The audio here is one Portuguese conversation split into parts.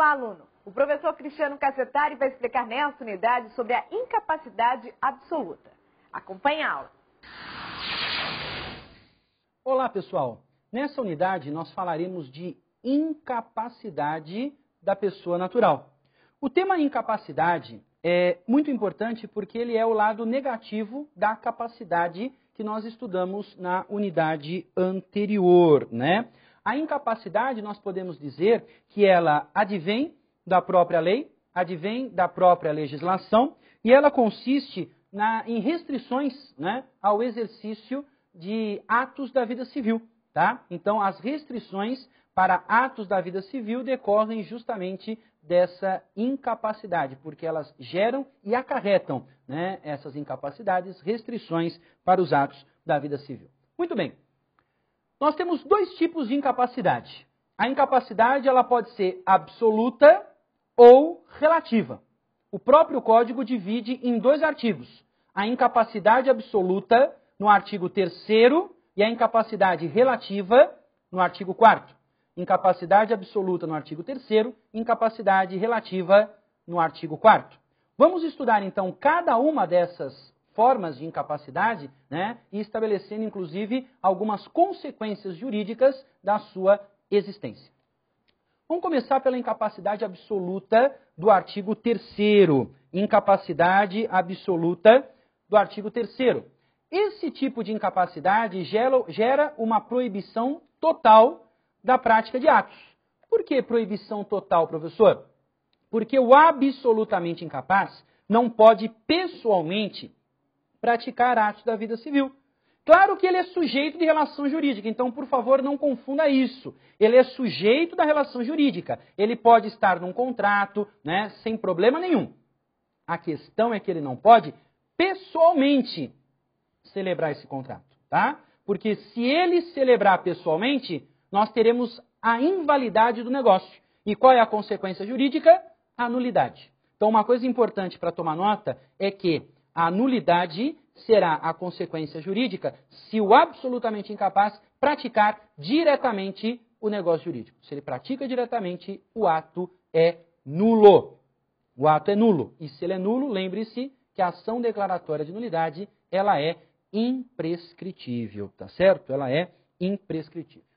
Olá, aluno! O professor Cristiano Cassetari vai explicar nesta unidade sobre a incapacidade absoluta. Acompanhe a aula. Olá, pessoal! Nessa unidade nós falaremos de incapacidade da pessoa natural. O tema incapacidade é muito importante porque ele é o lado negativo da capacidade que nós estudamos na unidade anterior, né? A incapacidade, nós podemos dizer que ela advém da própria lei, advém da própria legislação, e ela consiste em restrições, né, ao exercício de atos da vida civil, tá? Então, as restrições para atos da vida civil decorrem justamente dessa incapacidade, porque elas geram e acarretam, né, essas incapacidades, restrições para os atos da vida civil. Muito bem. Nós temos dois tipos de incapacidade. A incapacidade ela pode ser absoluta ou relativa. O próprio Código divide em dois artigos. A incapacidade absoluta no artigo 3º e a incapacidade relativa no artigo 4º. Incapacidade absoluta no artigo 3º, incapacidade relativa no artigo 4º. Vamos estudar então cada uma dessas formas de incapacidade, né, e estabelecendo, inclusive, algumas consequências jurídicas da sua existência. Vamos começar pela incapacidade absoluta do artigo 3º. Incapacidade absoluta do artigo 3º. Esse tipo de incapacidade gera uma proibição total da prática de atos. Por que proibição total, professor? Porque o absolutamente incapaz não pode pessoalmente praticar atos da vida civil. Claro que ele é sujeito de relação jurídica, então, por favor, não confunda isso. Ele é sujeito da relação jurídica. Ele pode estar num contrato, né, sem problema nenhum. A questão é que ele não pode pessoalmente celebrar esse contrato, tá? Porque se ele celebrar pessoalmente, nós teremos a invalidade do negócio. E qual é a consequência jurídica? A nulidade. Então, uma coisa importante para tomar nota é que a nulidade será a consequência jurídica se o absolutamente incapaz praticar diretamente o negócio jurídico. Se ele pratica diretamente, o ato é nulo. O ato é nulo. E se ele é nulo, lembre-se que a ação declaratória de nulidade, ela é imprescritível, tá certo? Ela é imprescritível.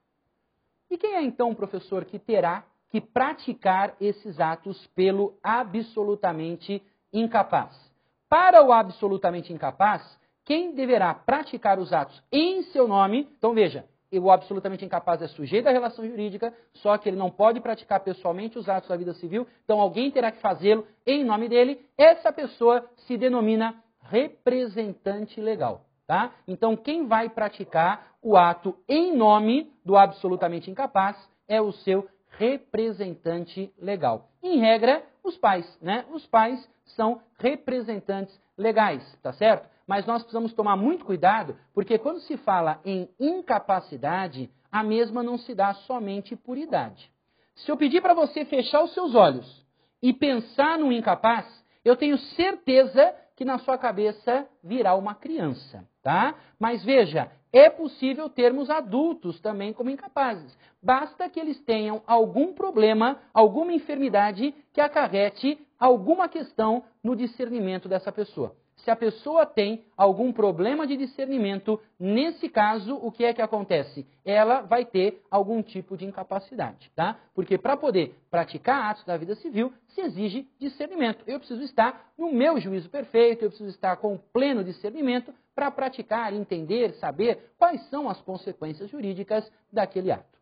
E quem é então o professor que terá que praticar esses atos pelo absolutamente incapaz? Para o absolutamente incapaz, quem deverá praticar os atos em seu nome, então veja, o absolutamente incapaz é sujeito à relação jurídica, só que ele não pode praticar pessoalmente os atos da vida civil, então alguém terá que fazê-lo em nome dele, essa pessoa se denomina representante legal, tá? Então quem vai praticar o ato em nome do absolutamente incapaz é o seu representante legal. Em regra, os pais, né? Os pais são representantes legais, tá certo? Mas nós precisamos tomar muito cuidado, porque quando se fala em incapacidade, a mesma não se dá somente por idade. Se eu pedir para você fechar os seus olhos e pensar no incapaz, eu tenho certeza que na sua cabeça virá uma criança, tá? Mas veja, é possível termos adultos também como incapazes. Basta que eles tenham algum problema, alguma enfermidade que acarrete alguma questão no discernimento dessa pessoa. Se a pessoa tem algum problema de discernimento, nesse caso, o que é que acontece? Ela vai ter algum tipo de incapacidade, tá? Porque para poder praticar atos da vida civil, se exige discernimento. Eu preciso estar no meu juízo perfeito, eu preciso estar com pleno discernimento para praticar, entender, saber quais são as consequências jurídicas daquele ato.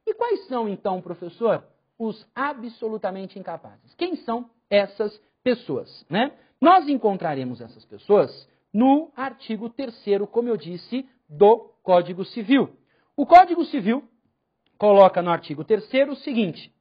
E quais são, então, professor, os absolutamente incapazes? Quem são essas pessoas, né? Nós encontraremos essas pessoas no artigo 3º, como eu disse, do Código Civil. O Código Civil coloca no artigo 3º o seguinte: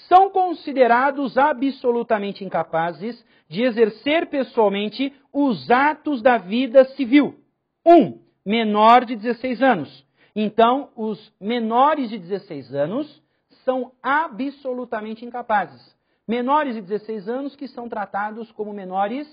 são considerados absolutamente incapazes de exercer pessoalmente os atos da vida civil. 1. Menor de 16 anos. Então, os menores de 16 anos são absolutamente incapazes. Menores de 16 anos que são tratados como menores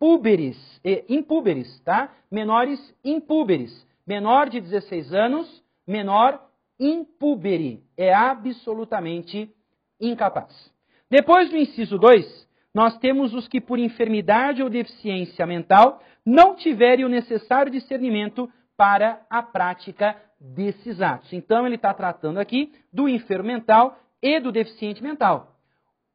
impúberes, tá? Menores impúberes. Menor de 16 anos, menor impúbere. É absolutamente incapaz. Depois do inciso 2, nós temos os que por enfermidade ou deficiência mental não tiverem o necessário discernimento para a prática desses atos. Então ele está tratando aqui do enfermo mental e do deficiente mental.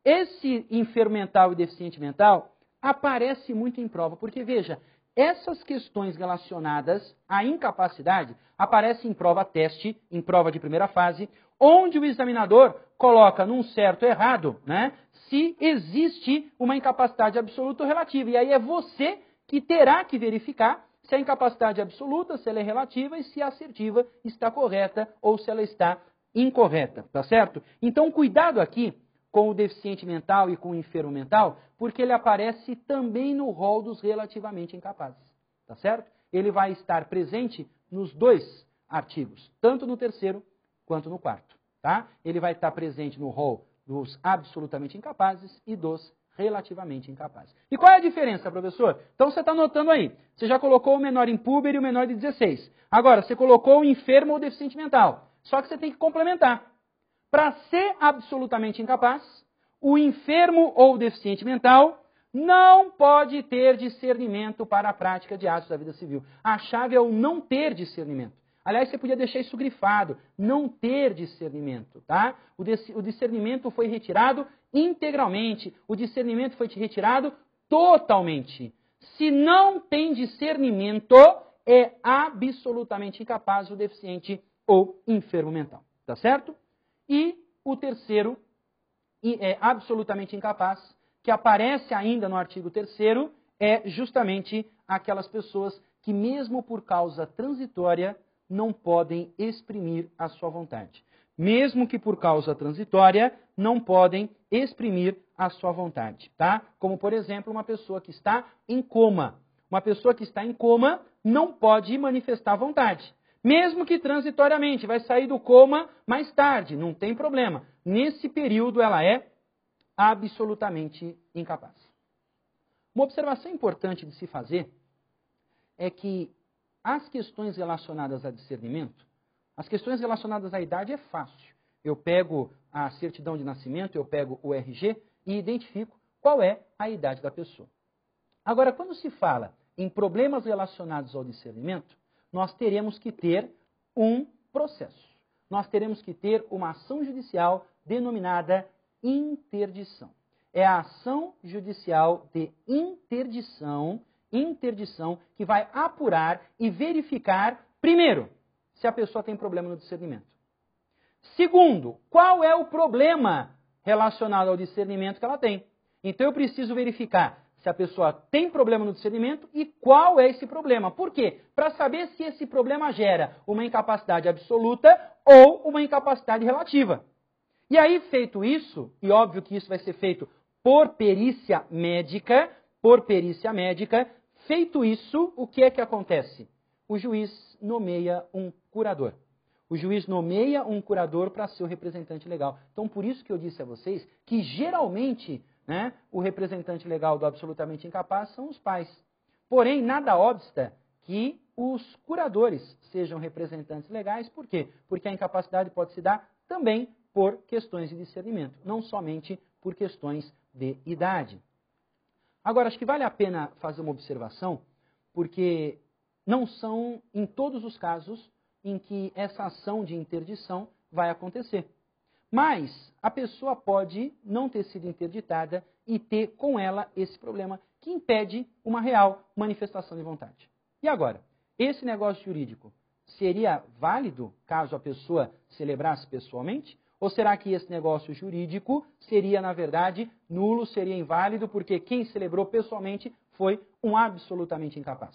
Esse enfermo mental e deficiente mental aparece muito em prova, porque veja, essas questões relacionadas à incapacidade aparecem em prova teste, em prova de primeira fase, onde o examinador coloca num certo ou errado, né, se existe uma incapacidade absoluta ou relativa. E aí é você que terá que verificar se a incapacidade é absoluta, se ela é relativa e se a assertiva está correta ou se ela está incorreta, tá certo? Então, cuidado aqui com o deficiente mental e com o enfermo mental, porque ele aparece também no rol dos relativamente incapazes, tá certo? Ele vai estar presente nos dois artigos, tanto no terceiro quanto no quarto, tá? Ele vai estar presente no rol dos absolutamente incapazes e dos relativamente incapazes. E qual é a diferença, professor? Então você está anotando aí. Você já colocou o menor impúber e o menor de 16. Agora, você colocou o enfermo ou deficiente mental. Só que você tem que complementar. Para ser absolutamente incapaz, o enfermo ou deficiente mental não pode ter discernimento para a prática de atos da vida civil. A chave é o não ter discernimento. Aliás, você podia deixar isso grifado, não ter discernimento, tá? O discernimento foi retirado integralmente, o discernimento foi retirado totalmente. Se não tem discernimento, é absolutamente incapaz o deficiente ou enfermo mental, tá certo? E o terceiro, é absolutamente incapaz, que aparece ainda no artigo 3º, é justamente aquelas pessoas que mesmo por causa transitória não podem exprimir a sua vontade. Mesmo que por causa transitória não podem exprimir a sua vontade, tá? Como, por exemplo, uma pessoa que está em coma. Uma pessoa que está em coma não pode manifestar vontade. Mesmo que transitoriamente, vai sair do coma mais tarde, não tem problema. Nesse período ela é absolutamente incapaz. Uma observação importante de se fazer é que as questões relacionadas a discernimento, as questões relacionadas à idade é fácil. Eu pego a certidão de nascimento, eu pego o RG e identifico qual é a idade da pessoa. Agora, quando se fala em problemas relacionados ao discernimento, nós teremos que ter um processo. Nós teremos que ter uma ação judicial denominada interdição. É a ação judicial de interdição que vai apurar e verificar, primeiro, se a pessoa tem problema no discernimento. Segundo, qual é o problema relacionado ao discernimento que ela tem. Então eu preciso verificar se a pessoa tem problema no discernimento e qual é esse problema. Por quê? Para saber se esse problema gera uma incapacidade absoluta ou uma incapacidade relativa. E aí, feito isso, e óbvio que isso vai ser feito por perícia médica, feito isso, o que é que acontece? O juiz nomeia um curador. O juiz nomeia um curador para ser o representante legal. Então, por isso que eu disse a vocês que, geralmente, né, o representante legal do absolutamente incapaz são os pais. Porém, nada obsta que os curadores sejam representantes legais. Por quê? Porque a incapacidade pode se dar também por questões de discernimento, não somente por questões de idade. Agora, acho que vale a pena fazer uma observação, porque não são em todos os casos em que essa ação de interdição vai acontecer. Mas a pessoa pode não ter sido interditada e ter com ela esse problema que impede uma real manifestação de vontade. E agora, esse negócio jurídico seria válido caso a pessoa celebrasse pessoalmente? Ou será que esse negócio jurídico seria, na verdade, nulo, seria inválido, porque quem celebrou pessoalmente foi um absolutamente incapaz?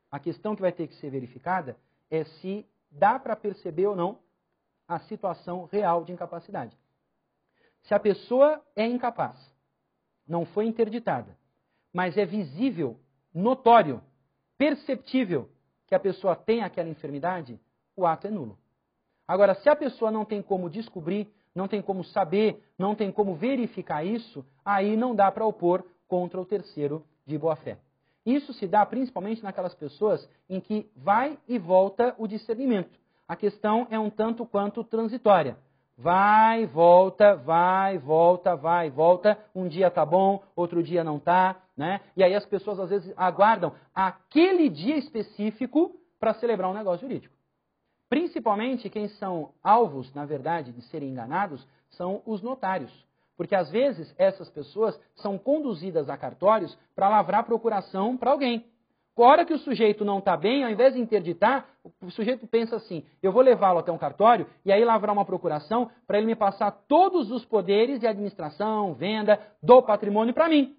A questão que vai ter que ser verificada é se dá para perceber ou não a situação real de incapacidade. Se a pessoa é incapaz, não foi interditada, mas é visível, notório, perceptível que a pessoa tem aquela enfermidade, o ato é nulo. Agora, se a pessoa não tem como descobrir, não tem como saber, não tem como verificar isso, aí não dá para opor contra o terceiro de boa-fé. Isso se dá principalmente naquelas pessoas em que vai e volta o discernimento. A questão é um tanto quanto transitória. Vai, volta, vai, volta, vai, volta. Um dia tá bom, outro dia não tá, né? E aí as pessoas às vezes aguardam aquele dia específico para celebrar um negócio jurídico. Principalmente quem são alvos, na verdade, de serem enganados, são os notários. Porque às vezes essas pessoas são conduzidas a cartórios para lavrar procuração para alguém. A hora que o sujeito não está bem, ao invés de interditar, o sujeito pensa assim, eu vou levá-lo até um cartório e aí lavrar uma procuração para ele me passar todos os poderes de administração, venda, do patrimônio para mim.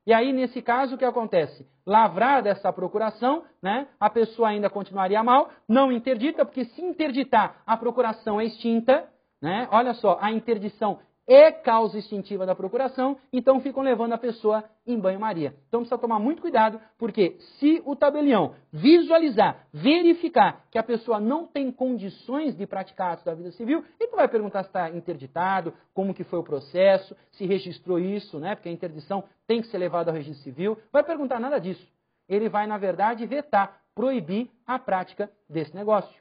E aí, nesse caso, o que acontece? Lavrada essa procuração, né, a pessoa ainda continuaria mal, não interdita, porque se interditar, a procuração é extinta, né? Olha só, a interdição é causa extintiva da procuração, então ficam levando a pessoa em banho-maria. Então precisa tomar muito cuidado, porque se o tabelião visualizar, verificar que a pessoa não tem condições de praticar atos da vida civil, ele não vai perguntar se está interditado, como que foi o processo, se registrou isso, né? Porque a interdição tem que ser levada ao registro civil, vai perguntar nada disso. Ele vai, na verdade, vetar, proibir a prática desse negócio.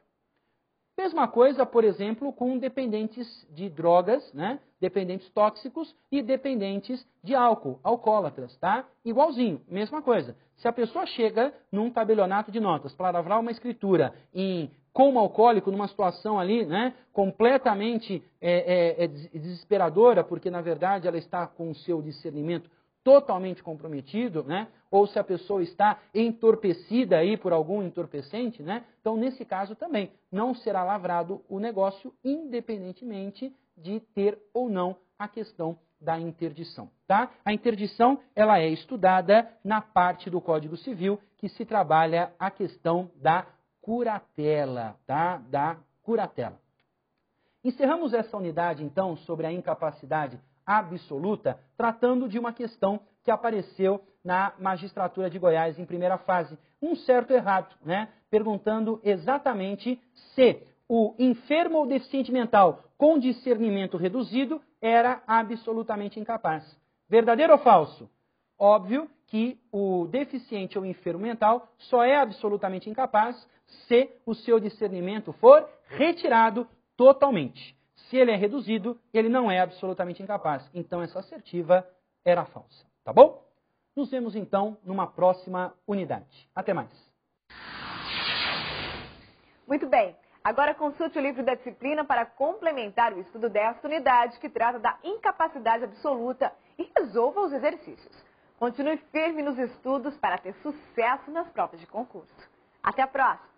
Mesma coisa, por exemplo, com dependentes de drogas, né? Dependentes tóxicos e dependentes de álcool, alcoólatras, tá? Igualzinho, mesma coisa. Se a pessoa chega num tabelionato de notas para lavrar uma escritura em como alcoólico, numa situação ali, né, completamente desesperadora, porque na verdade ela está com o seu discernimento totalmente comprometido, né? Ou se a pessoa está entorpecida aí por algum entorpecente, né? Então, nesse caso também, não será lavrado o negócio independentemente de ter ou não a questão da interdição, tá? A interdição, ela é estudada na parte do Código Civil que se trabalha a questão da curatela, tá? Da curatela. Encerramos essa unidade, então, sobre a incapacidade absoluta, tratando de uma questão que apareceu na magistratura de Goiás em primeira fase, um certo errado, né? Perguntando exatamente se o enfermo ou deficiente mental com discernimento reduzido era absolutamente incapaz. Verdadeiro ou falso? Óbvio que o deficiente ou enfermo mental só é absolutamente incapaz se o seu discernimento for retirado totalmente. Se ele é reduzido, ele não é absolutamente incapaz. Então, essa assertiva era falsa. Tá bom? Nos vemos, então, numa próxima unidade. Até mais. Muito bem. Agora consulte o livro da disciplina para complementar o estudo desta unidade que trata da incapacidade absoluta e resolva os exercícios. Continue firme nos estudos para ter sucesso nas provas de concurso. Até a próxima!